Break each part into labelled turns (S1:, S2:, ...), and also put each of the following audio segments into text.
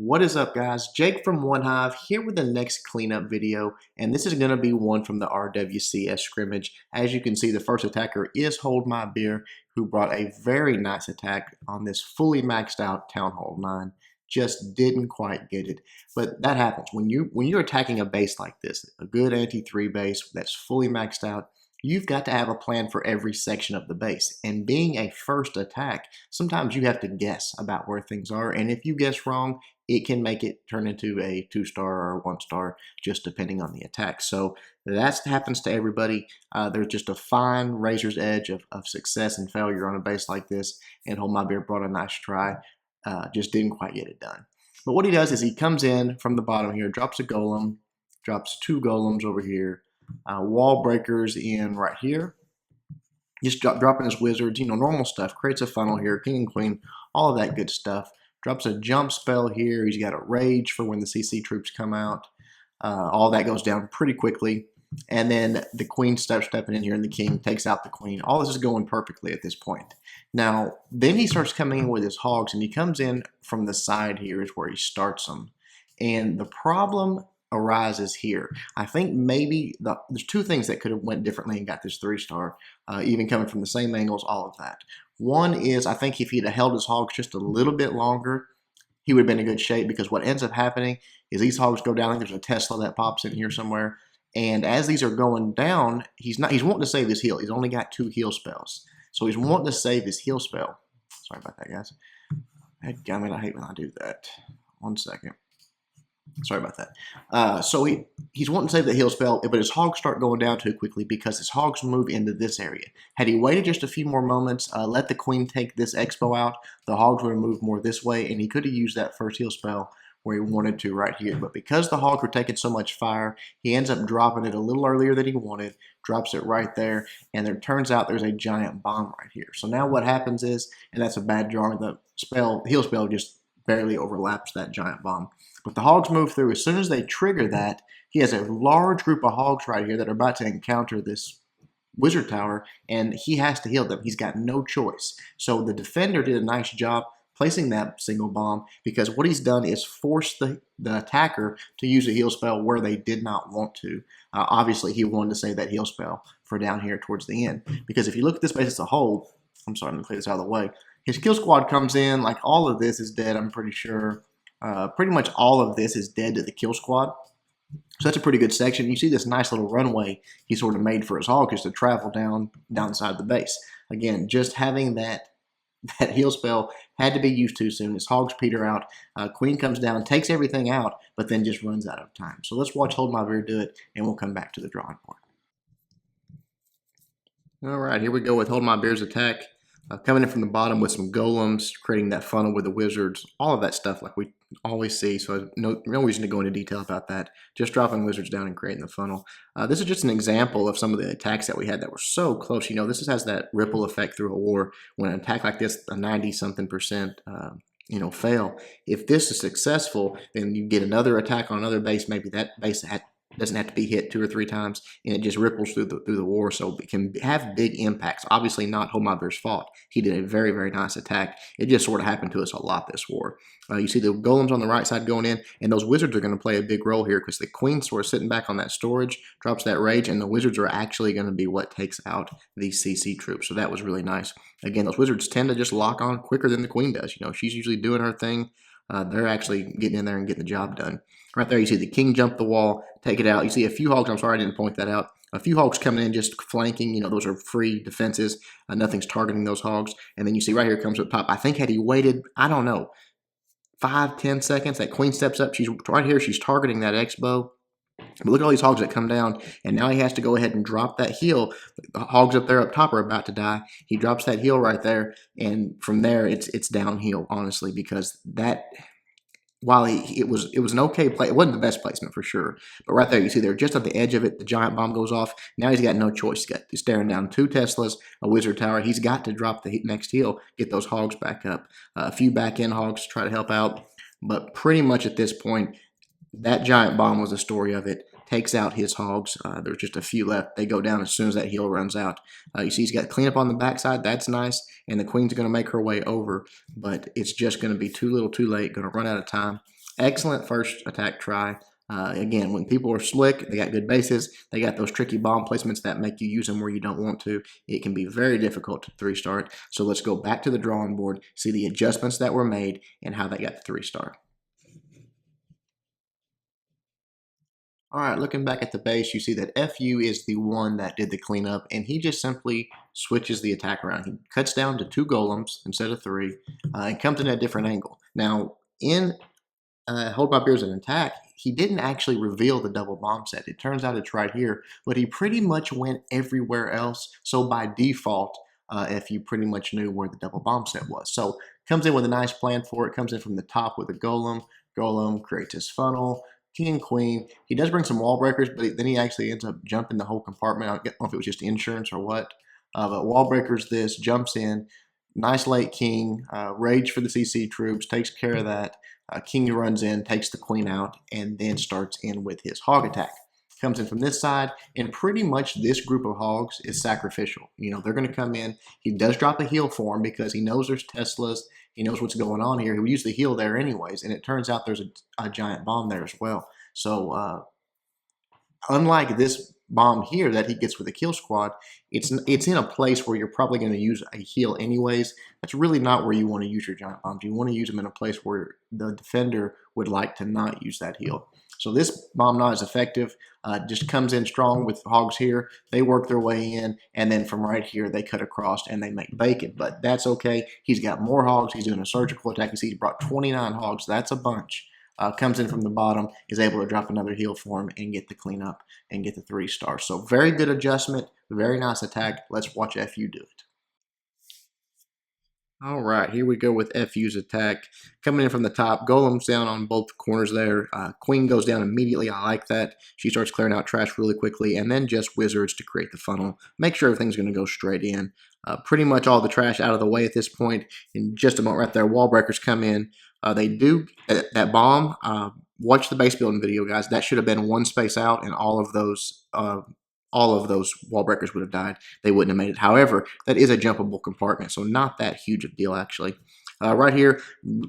S1: What is up, guys? Jake from One Hive here with the next cleanup video, and this is going to be one from the RWCS scrimmage. As you can see, the first attacker is Hold My Beer, who brought a very nice attack on this fully maxed out Town Hall 9. Just didn't quite get it, but that happens when you're attacking a base like this, a good anti-3 base that's fully maxed out. You've got to have a plan for every section of the base. And being a first attack, sometimes you have to guess about where things are. And if you guess wrong, it can make it turn into a 2-star or a 1-star, just depending on the attack. So that happens to everybody. There's just a fine razor's edge of success and failure on a base like this. And Hold My Beer brought a nice try. Just didn't quite get it done. But what he does is he comes in from the bottom here, drops a golem, drops 2 golems over here. Wall breakers in right here. Just dropping his wizards, normal stuff. Creates a funnel here, king and queen, all of that good stuff. Drops a jump spell here. He's got a rage for when the CC troops come out. All that goes down pretty quickly. And then the queen stepping in here, and the king takes out the queen. All this is going perfectly at this point. Now, then he starts coming in with his hogs, and he comes in from the side here is where he starts them. And the problem arises here. I think maybe there's 2 things that could have went differently and got this 3-star, even coming from the same angles, all of that. One is, I think if he'd have held his hogs just a little bit longer, he would have been in good shape, because what ends up happening is these hogs go down. I think there's a Tesla that pops in here somewhere, and as these are going down, he's wanting to save his heal. He's only got 2 heal spells, so he's wanting to save his heal spell. Sorry about that, guys. Dadgummit, I hate when I do that. 1 second. Sorry about that. So he's wanting to save the heal spell, but his hogs start going down too quickly because his hogs move into this area. Had he waited just a few more moments, let the queen take this expo out, the hogs would have moved more this way, and he could have used that first heal spell where he wanted to right here. But because the hogs were taking so much fire, he ends up dropping it a little earlier than he wanted, drops it right there, and it turns out there's a giant bomb right here. So now what happens is, and that's a bad drawing, the heal spell just barely overlaps that giant bomb. But the hogs move through. As soon as they trigger that, he has a large group of hogs right here that are about to encounter this wizard tower, and he has to heal them. He's got no choice. So the defender did a nice job placing that single bomb, because what he's done is force the attacker to use a heal spell where they did not want to. Obviously, he wanted to save that heal spell for down here towards the end, because if you look at this base as a whole, I'm sorry, I'm going to clear this out of the way. His kill squad comes in, like all of this is dead, I'm pretty sure. Pretty much all of this is dead to the kill squad. So that's a pretty good section. You see this nice little runway he sort of made for his hogs to travel downside the base. Again, just having that heal spell had to be used too soon. His hogs peter out. Queen comes down, takes everything out, but then just runs out of time. So let's watch Hold My Beer do it, and we'll come back to the drawing board. All right, here we go with Hold My Beer's attack. Coming in from the bottom with some golems, creating that funnel with the wizards, all of that stuff like we always see, so no reason to go into detail about that. Just dropping wizards down and creating the funnel. This is just an example of some of the attacks that we had that were so close. This has that ripple effect through a war. When an attack like this, a 90-something% fail, if this is successful, then you get another attack on another base. Maybe that base doesn't have to be hit 2 or 3 times, and it just ripples through the war, so it can have big impacts. Obviously not Hold My Beer's fault. He did a very, very nice attack. It just sort of happened to us a lot this war. You see the golems on the right side going in, and those wizards are going to play a big role here, because the queen's sort of sitting back on that storage, drops that rage, and the wizards are actually going to be what takes out these CC troops. So that was really nice. Again, those wizards tend to just lock on quicker than the queen does. She's usually doing her thing. They're actually getting in there and getting the job done. Right there, you see the king jump the wall, take it out. You see a few hogs. I'm sorry I didn't point that out. A few hogs coming in, just flanking. Those are free defenses. Nothing's targeting those hogs. And then you see right here comes with pop. I think had he waited, I don't know, 5-10 seconds, that queen steps up. She's right here. She's targeting that expo. But look at all these hogs that come down, and now he has to go ahead and drop that heal. The hogs up there up top are about to die. He drops that heal right there, and from there it's downhill, honestly, because that, while it was an okay play, it wasn't the best placement for sure. But right there, you see there, just at the edge of it, the giant bomb goes off. Now he's got no choice. He's staring down 2 Teslas, a wizard tower. He's got to drop the next heal, get those hogs back up. A few back end hogs to try to help out, but pretty much at this point, that giant bomb was the story of it. Takes out his hogs. There's just a few left. They go down as soon as that heal runs out. You see he's got cleanup on the backside. That's nice. And the queen's going to make her way over. But it's just going to be too little too late. Going to run out of time. Excellent first attack try. Again, when people are slick, they got good bases, they got those tricky bomb placements that make you use them where you don't want to. It can be very difficult to 3-star it. So let's go back to the drawing board, see the adjustments that were made, and how they got the 3-star. All right, looking back at the base, you see that FU is the one that did the cleanup, and he just simply switches the attack around. He cuts down to 2 golems instead of 3, and comes in at a different angle. Now, in Hold My Beer as an attack, he didn't actually reveal the double bomb set. It turns out it's right here, but he pretty much went everywhere else. So by default, if you pretty much knew where the double bomb set was. So comes in with a nice plan for it, comes in from the top with a golem. Golem creates his funnel, king and queen. He does bring some wall breakers, but then he actually ends up jumping the whole compartment. I don't know if it was just insurance or what. But wall breakers this, jumps in. Nice late king, rage for the CC troops, takes care of that. King runs in, takes the queen out, and then starts in with his hog attack. Comes in from this side, and pretty much this group of hogs is sacrificial. You know, they're going to come in. He does drop a heal for him because he knows there's Teslas. He knows what's going on here. He would use the heal there anyways, and it turns out there's a giant bomb there as well. So unlike this bomb here that he gets with the kill squad, it's in a place where you're probably going to use a heal anyways. That's really not where you want to use your giant bombs. You want to use them in a place where the defender would like to not use that heal. So this bomb not as effective. Just comes in strong with hogs here. They work their way in, and then from right here they cut across and they make bacon. But that's okay. He's got more hogs. He's doing a surgical attack. You see, he brought 29 hogs. That's a bunch. Comes in from the bottom, is able to drop another heal for him and get the cleanup and get the 3-star. So very good adjustment, very nice attack. Let's watch FU do it. All right, here we go with FU's attack. Coming in from the top, golems down on both corners there. Queen goes down immediately. I like that. She starts clearing out trash really quickly, and then just wizards to create the funnel. Make sure everything's going to go straight in. Pretty much all the trash out of the way at this point. In just a moment right there, wall breakers come in. They do that bomb. Watch the base building video, guys. That should have been one space out, and all of those wall breakers would have died. They wouldn't have made it. However, that is a jumpable compartment, so not that huge a deal actually. Right here,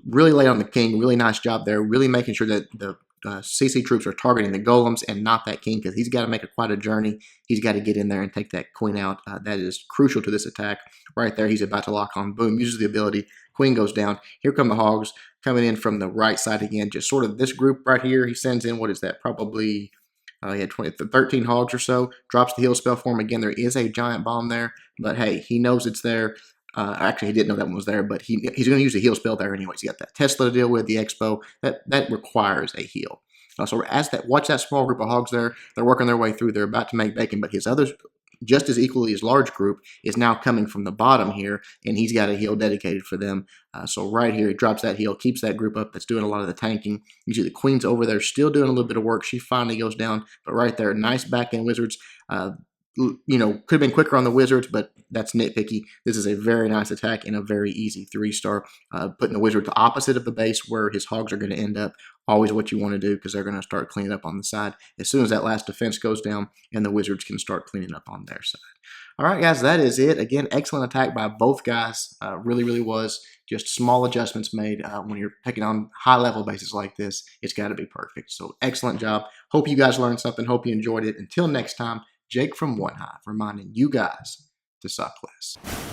S1: really late on the king. Really nice job there. Really making sure that the CC troops are targeting the golems and not that king, because he's got to make quite a journey. He's got to get in there and take that queen out. That is crucial to this attack. Right there, he's about to lock on. Boom, uses the ability. Queen goes down. Here come the hogs coming in from the right side again. Just sort of this group right here. He sends in, what is that? Probably he had 13 hogs or so. Drops the heal spell for him. Again, there is a giant bomb there, but hey, he knows it's there. Actually, he didn't know that one was there, but he's going to use a heal spell there anyways. He got that Tesla to deal with, the Expo. That requires a heal. So watch that small group of hogs there. They're working their way through. They're about to make bacon, but his others, just as equally as large group, is now coming from the bottom here, and he's got a heal dedicated for them. So right here, he drops that heal, keeps that group up that's doing a lot of the tanking. You see the queen's over there still doing a little bit of work. She finally goes down, but right there, nice back end wizards. You know, could have been quicker on the wizards, but that's nitpicky. This is a very nice attack and a very easy 3-star. Putting the wizard to opposite of the base where his hogs are going to end up. Always what you want to do, because they're going to start cleaning up on the side as soon as that last defense goes down, and the wizards can start cleaning up on their side. All right, guys, that is it. Again, excellent attack by both guys. Really, really was. Just small adjustments made. When you're picking on high-level bases like this, it's got to be perfect. So excellent job. Hope you guys learned something. Hope you enjoyed it. Until next time, Jake from One Hive reminding you guys to suck less.